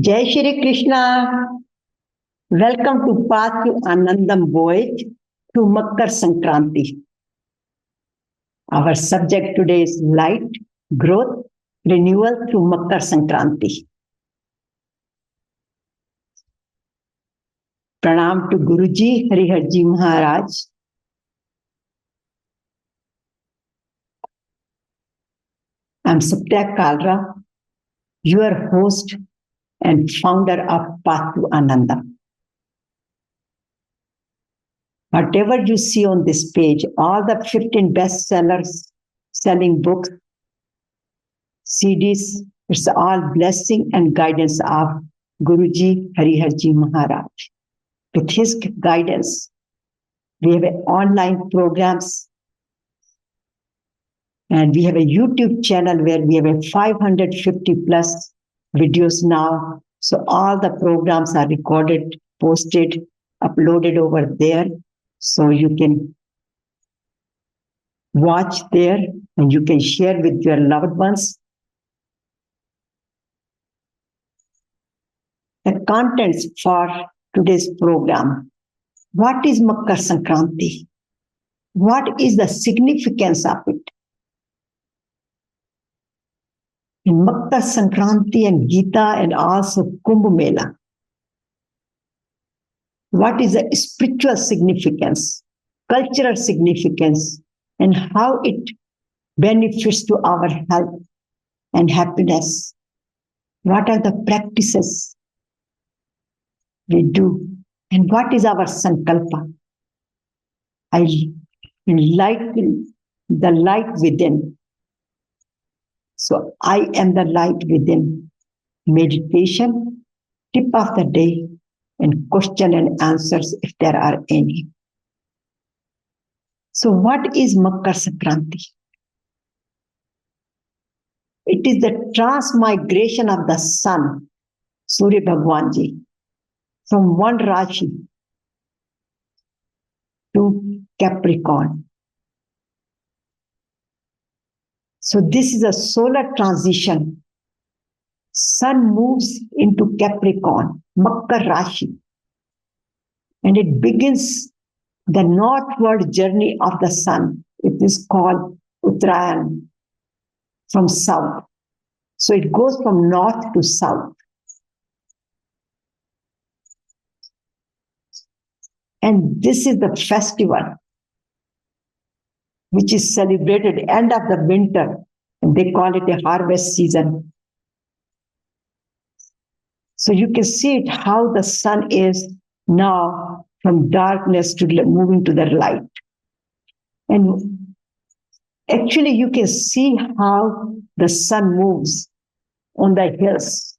Jai Shri Krishna. Welcome to Path to Anandam Voyage to Makar Sankranti. Our subject today is light, growth, renewal through Makar Sankranti. Pranam to Guruji, Hariharji Maharaj. I'm Satya Kalra, your host and founder of Path to Anandam. Whatever you see on this page, all the 15 bestsellers, selling books, CDs, it's all blessing and guidance of Guruji Hariharji Maharaj. With his guidance, we have online programs and we have a YouTube channel where we have a 550 plus videos now. So all the programs are recorded, posted, uploaded over there. So you can watch there and you can share with your loved ones. The contents for today's program. What is Makar Sankranti? What is the significance of it? In Makar Sankranti and Gita and also Kumbh Mela. What is the spiritual significance, cultural significance, and how it benefits to our health and happiness? What are the practices we do? And what is our sankalpa? I enlighten the light within. So I am the light within. Meditation, tip of the day, and question and answers if there are any. So what is Makar Sankranti? It is the transmigration of the sun, Surya Bhagwanji, from one Rashi to Capricorn. So this is a solar transition. Sun moves into Capricorn, Makar Rashi, and it begins the northward journey of the sun. It is called Uttarayan, from south. So it goes from north to south. And this is the festival which is celebrated end of the winter, and they call it a harvest season. So you can see it how the sun is now from darkness to moving to the light. And actually you can see how the sun moves on the hills.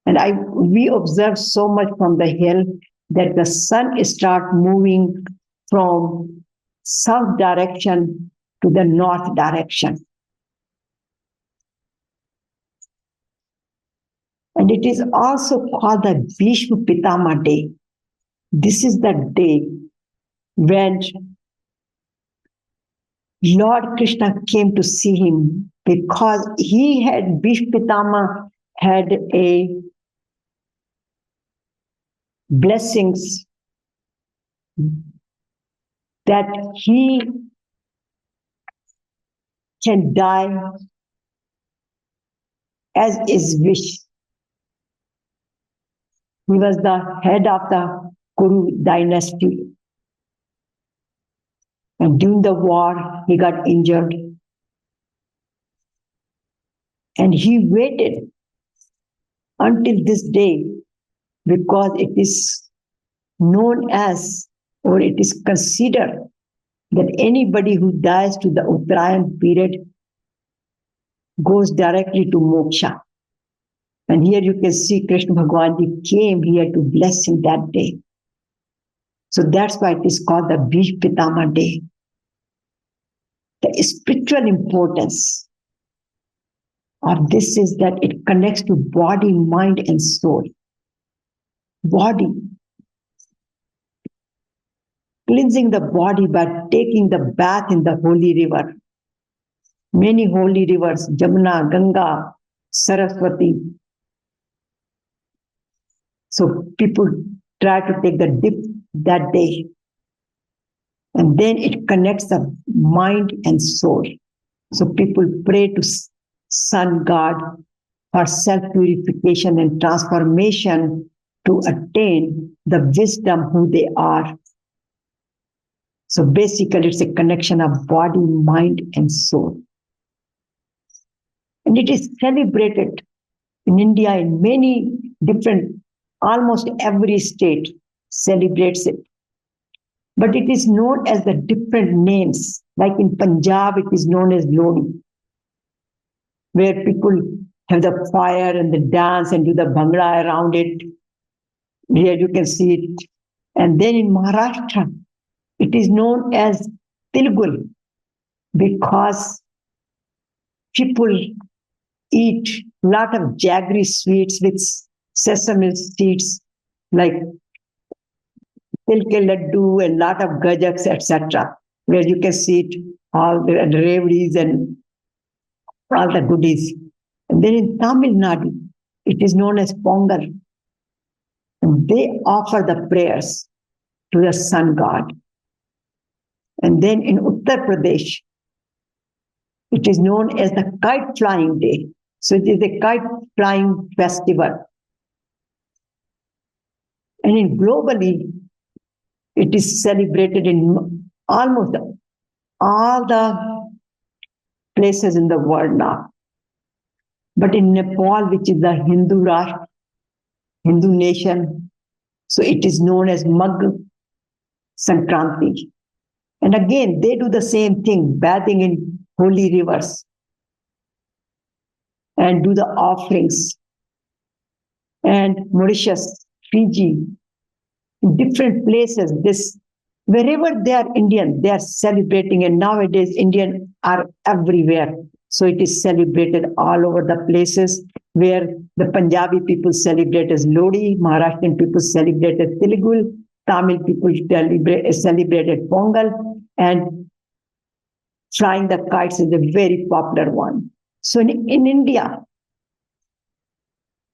And we observe so much from the hill that the sun starts moving from south direction to the north direction. And it is also called the Bhishma Pitama Day. This is the day when Lord Krishna came to see him, because Bhishma Pitama had a blessings that he can die as his wish. He was the head of the Kuru dynasty. And during the war, he got injured. And he waited until this day, because it is known as, or it is considered, that anybody who dies to the Uttarayan period goes directly to moksha. And here you can see Krishna Bhagwan came here to bless him that day. So that's why it is called the Bhishma Pitama Day. The spiritual importance of this is that it connects to body, mind, and soul. Body. Cleansing the body by taking the bath in the holy river. Many holy rivers, Jamuna, Ganga, Saraswati. So people try to take the dip that day. And then it connects the mind and soul. So people pray to sun god for self-purification and transformation to attain the wisdom who they are. So basically, it's a connection of body, mind, and soul. And it is celebrated in India in many different, almost every state celebrates it. But it is known as the different names. Like in Punjab, it is known as Lodi, where people have the fire and the dance and do the bhangra around it. Here you can see it. And then in Maharashtra, it is known as Tilgul because people eat a lot of jaggery sweets with sesame seeds like tilke laddu and lot of gajaks, etc., where you can see it, all the reveries and all the goodies. And then in Tamil Nadu, it is known as Pongal. And they offer the prayers to the sun god. And then in Uttar Pradesh, it is known as the kite flying day. So it is a kite flying festival. And in globally, it is celebrated in almost all the places in the world now. But in Nepal, which is the Hindu Rashtra, Hindu nation, so it is known as Makar Sankranti. And again, they do the same thing, bathing in holy rivers and do the offerings. And Mauritius, Fiji, different places, this wherever they are Indian, they are celebrating. And nowadays, Indian are everywhere. So it is celebrated all over the places where the Punjabi people celebrate as Lodi, Maharashtrian people celebrate as Telugu, Tamil people celebrated Pongal, and flying the kites is a very popular one. So in India,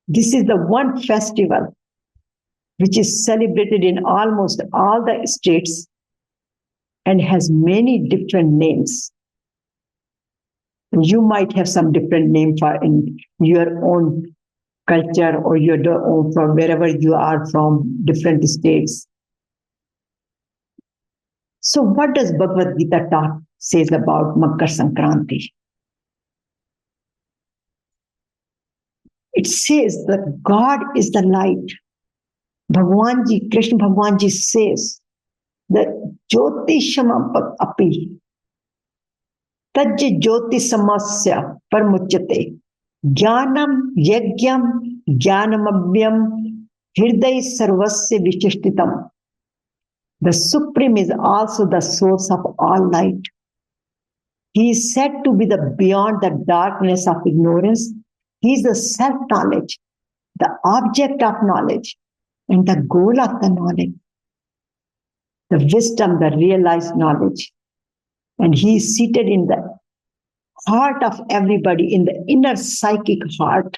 this is the one festival which is celebrated in almost all the states and has many different names. You might have some different name for in your own culture or your own from wherever you are from different states. So what does Bhagavad Gita talk says about Makar Sankranti? It says that God is the light. Bhagwanji, Krishna Bhagwanji says that Jyotisham api Tajya Jyoti Samasya Parmuchate Jnanam Yagyam Jnanamabhyam Hriday Sarvasya Vishishtitam. The Supreme is also the source of all light. He is said to be the beyond the darkness of ignorance. He is the self-knowledge, the object of knowledge, and the goal of the knowledge. The wisdom, the realized knowledge. And he is seated in the heart of everybody, in the inner psychic heart.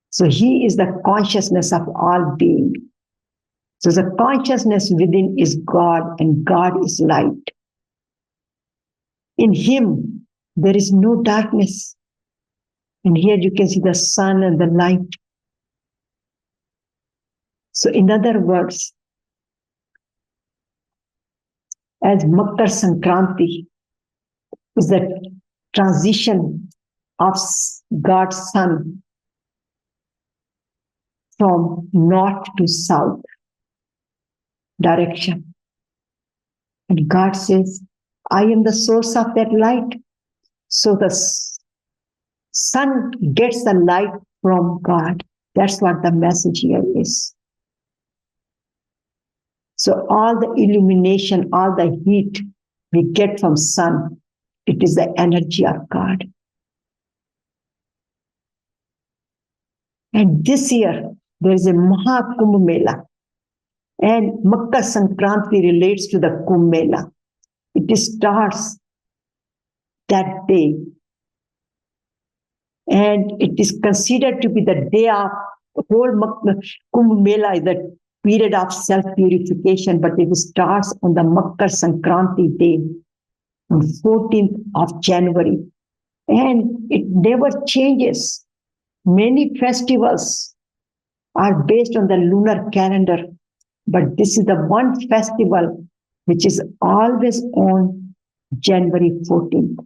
So he is the consciousness of all being. So the consciousness within is God, and God is light. In him, there is no darkness. And here you can see the sun and the light. So in other words, as Makar Sankranti is the transition of God's sun from north to south direction. And God says, I am the source of that light. So the sun gets the light from God. That's what the message here is. So all the illumination, all the heat we get from sun, it is the energy of God. And this year, there is a Maha Kumbh Mela. And Makar Sankranti relates to the Kumbh Mela. It starts that day. And it is considered to be the day of whole Kumbh Mela is a period of self-purification, but it starts on the Makar Sankranti day, on 14th of January. And it never changes. Many festivals are based on the lunar calendar, but this is the one festival which is always on January 14th.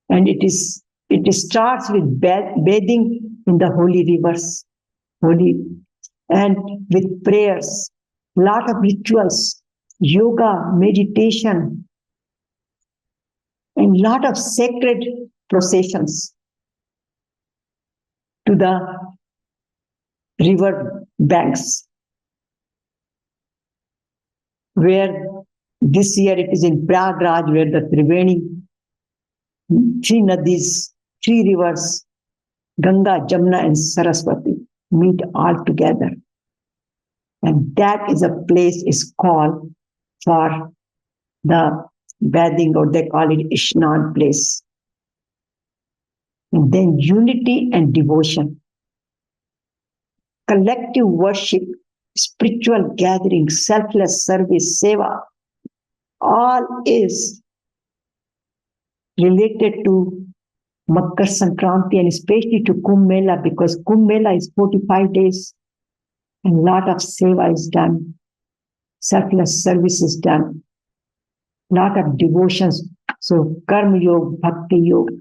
And it starts with bathing in the holy rivers, and with prayers, lot of rituals, yoga, meditation, and lot of sacred processions to the river banks, where this year it is in Prayagraj, where the Triveni, three nadis, three rivers, Ganga, Jamuna, and Saraswati, meet all together. And that is a place is called for the bathing, or they call it Ishnan place. And then unity and devotion, collective worship, spiritual gathering, selfless service, seva, all is related to Makar Sankranti and especially to Kumbh Mela, because Kumbh Mela is 45 days and a lot of seva is done, selfless service is done, lot of devotions. So Karma Yoga, Bhakti Yoga.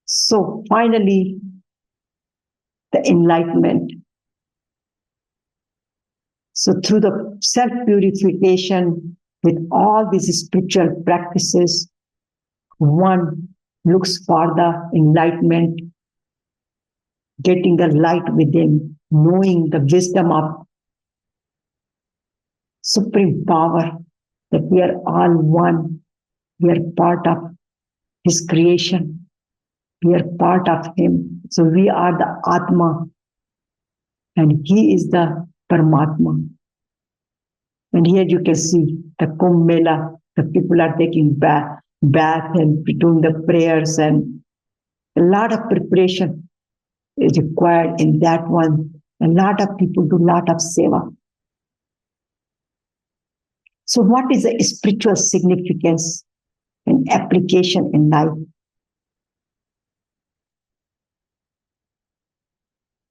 So finally, the enlightenment. So through the self-purification with all these spiritual practices, one looks for the enlightenment, getting the light within, knowing the wisdom of supreme power, that we are all one, we are part of his creation, we are part of him. So we are the Atma and he is the Paramatma. And here you can see the Kumbh Mela, the people are taking bath and doing the prayers, and a lot of preparation is required in that one. A lot of people do a lot of seva. So what is the spiritual significance and application in life?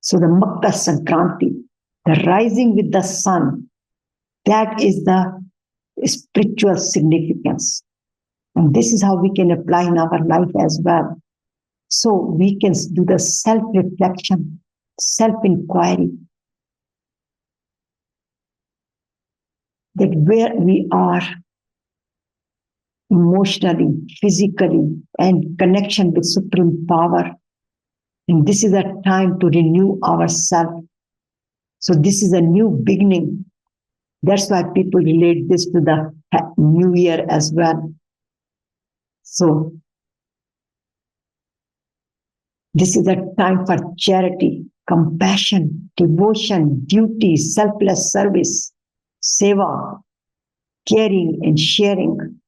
So the Makar Sankranti, the rising with the sun, that is the spiritual significance. And this is how we can apply in our life as well. So we can do the self-reflection, self-inquiry, that where we are emotionally, physically, and connection with supreme power. And this is a time to renew ourselves. So this is a new beginning. That's why people relate this to the new year as well. So this is a time for charity, compassion, devotion, duty, selfless service, seva, caring and sharing.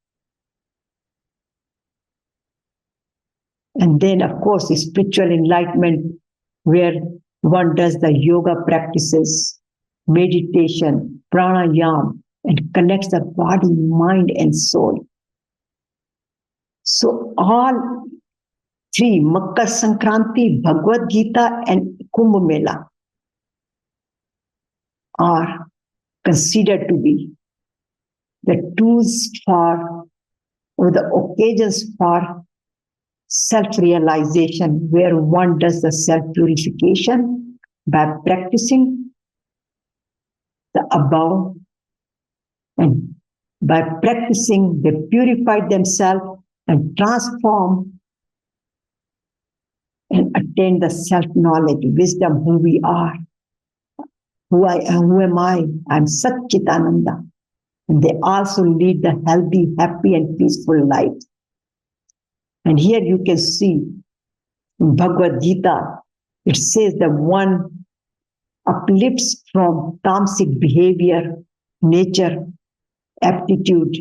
And then, of course, the spiritual enlightenment, where one does the yoga practices, meditation, pranayama, and connects the body, mind, and soul. So all three, Makar Sankranti, Bhagavad Gita, and Kumbh Mela, are considered to be the tools for, or the occasions for self-realization, where one does the self-purification by practicing the above, and by practicing they purify themselves and transform and attain the self-knowledge, wisdom, who we are, who I am, who am I? I'm Satchitananda. And they also lead the healthy, happy, and peaceful life. And here you can see in Bhagavad Gita, it says that one uplifts from tamasic behavior, nature, attitude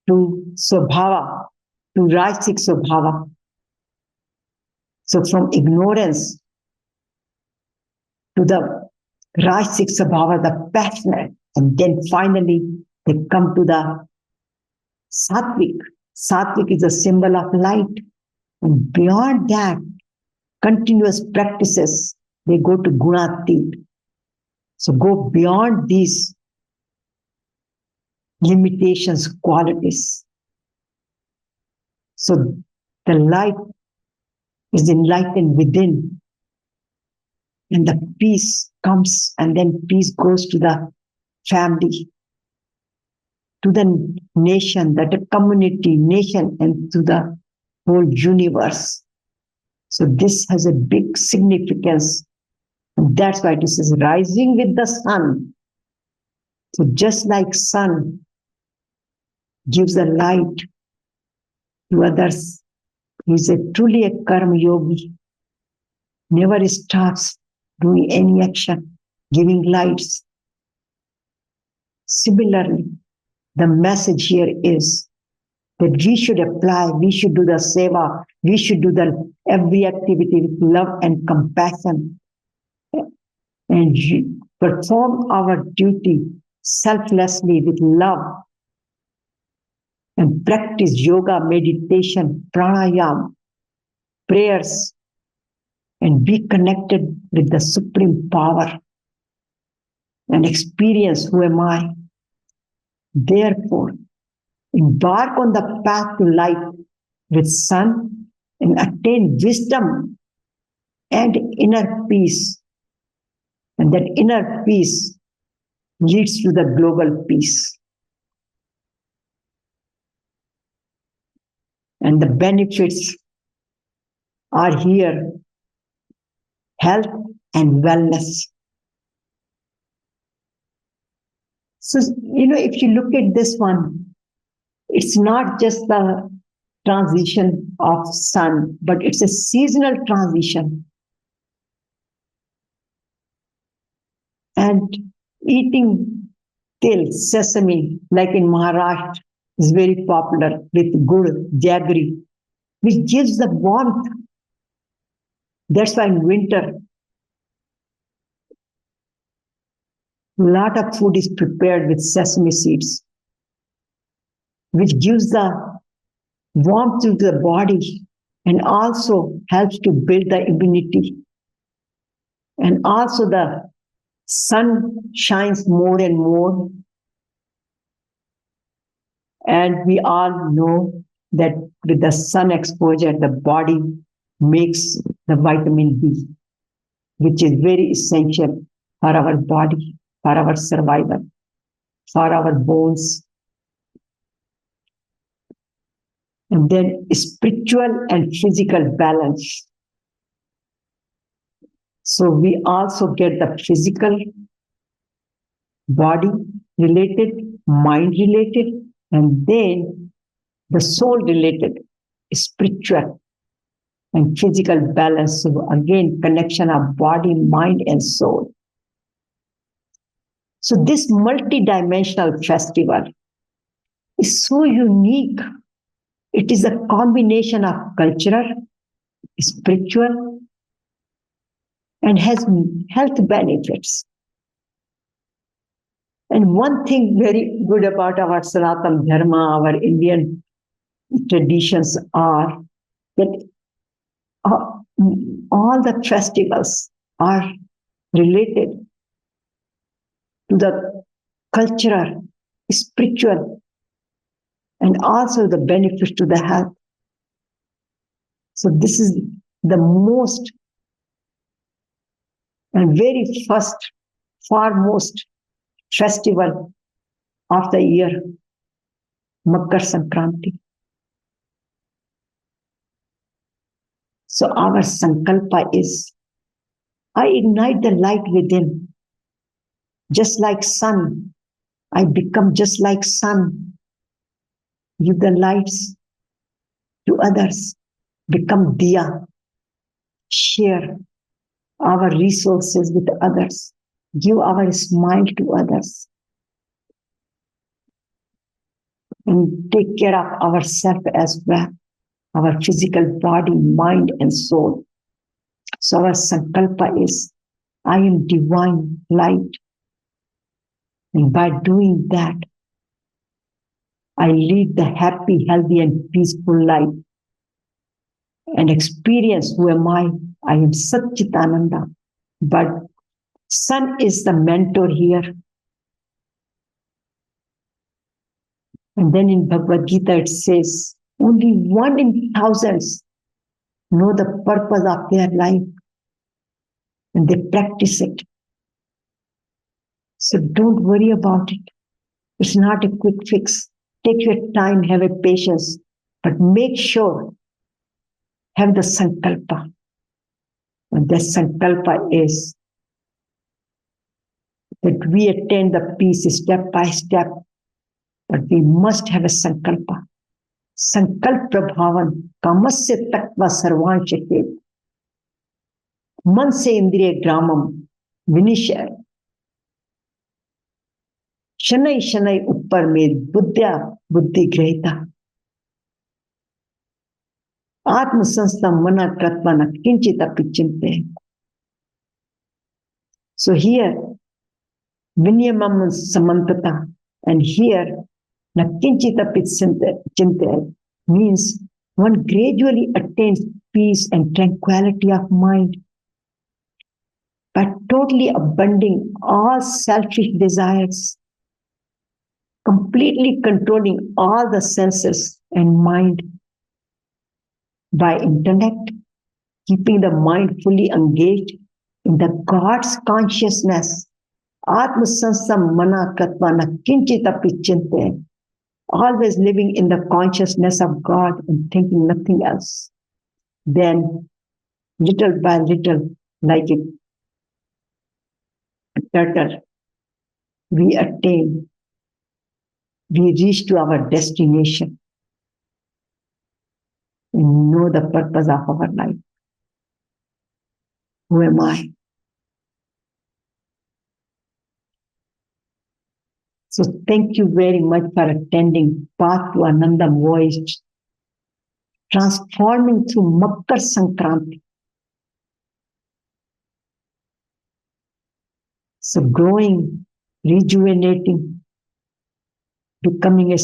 to swabhava, to rajasic swabhava. So from ignorance to the Rajsiksa Bhava, the passionate, and then finally they come to the Satvik. Satvik is a symbol of light. And beyond that, continuous practices, they go to Gunatit. So go beyond these limitations, qualities. So the light is enlightened within, and the peace comes, and then peace goes to the family, to the nation, the community, nation, and to the whole universe. So this has a big significance. And that's why this is rising with the sun. So just like sun gives a light to others, he is truly a karma yogi. Never stops doing any action, giving lights. Similarly, the message here is that we should apply, we should do the seva, we should do the every activity with love and compassion, and perform our duty selflessly with love, and practice yoga, meditation, pranayama, prayers, and be connected with the supreme power and experience who am I. Therefore, embark on the path to light with sun and attain wisdom and inner peace. And that inner peace leads to the global peace. And the benefits are here: health and wellness. So, if you look at this one, it's not just the transition of sun, but it's a seasonal transition. And eating til, sesame, like in Maharashtra, is very popular with gur, jaggery, which gives the warmth. That's why in winter, a lot of food is prepared with sesame seeds, which gives the warmth to the body and also helps to build the immunity. And also the sun shines more and more. And we all know that with the sun exposure, the body makes the vitamin D, which is very essential for our body, for our survival, for our bones. And then spiritual and physical balance. So we also get the physical, body related, mind related, and then the soul related, spiritual and physical balance. So again, connection of body, mind, and soul. So this multidimensional festival is so unique. It is a combination of cultural, spiritual, and has health benefits. And one thing very good about our Sanatana Dharma, our Indian traditions, are that all the festivals are related to the cultural, spiritual, and also the benefits to the health. So this is the most and very first, foremost festival of the year, Makar Sankranti. So our sankalpa is, I ignite the light within, just like sun. I become just like sun. Give the lights to others. Become diya. Share our resources with others. Give our smile to others. And take care of ourselves as well. Our physical body, mind, and soul. So our sankalpa is, I am divine light. And by doing that, I lead the happy, healthy, and peaceful life and experience who am I? I am Satchitananda. But Sun is the mentor here. And then in Bhagavad Gita it says, only 1 in thousands know the purpose of their life and they practice it. So don't worry about it. It's not a quick fix. Take your time, have a patience, but make sure, have the sankalpa. And the sankalpa is that we attain the peace step by step, but we must have a sankalpa. Sankalp prabhavan kamasya takva sarvan shakti. मन से इंद्रिय ग्रामम विनिशय शनै शनै ऊपर में बुद्ध्या बुद्धि ग्रहिता आत्म संस्था मना कृत्वा न किंचित अपि Chinte. So here विनियमम समन्तता and here न किंचित अपि Chinte means one gradually attains peace and tranquility of mind by totally abandoning all selfish desires, completely controlling all the senses and mind by intellect, keeping the mind fully engaged in the God's consciousness. Atma sansam mana katva na kinchit api chinte. Always living in the consciousness of God and thinking nothing else. Then, little by little, like a turtle, we attain, we reach to our destination and know the purpose of our life. Who am I? So thank you very much for attending Path to Anandam Voyage, transforming through Makar Sankranti. So growing, rejuvenating, becoming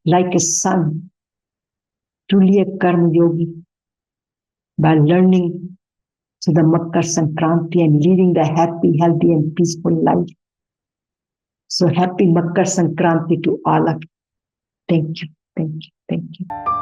like a sun, truly a karma yogi, by learning to the Makar Sankranti and leading the happy, healthy, and peaceful life. So happy Makar Sankranti to all of you. Thank you, thank you, thank you.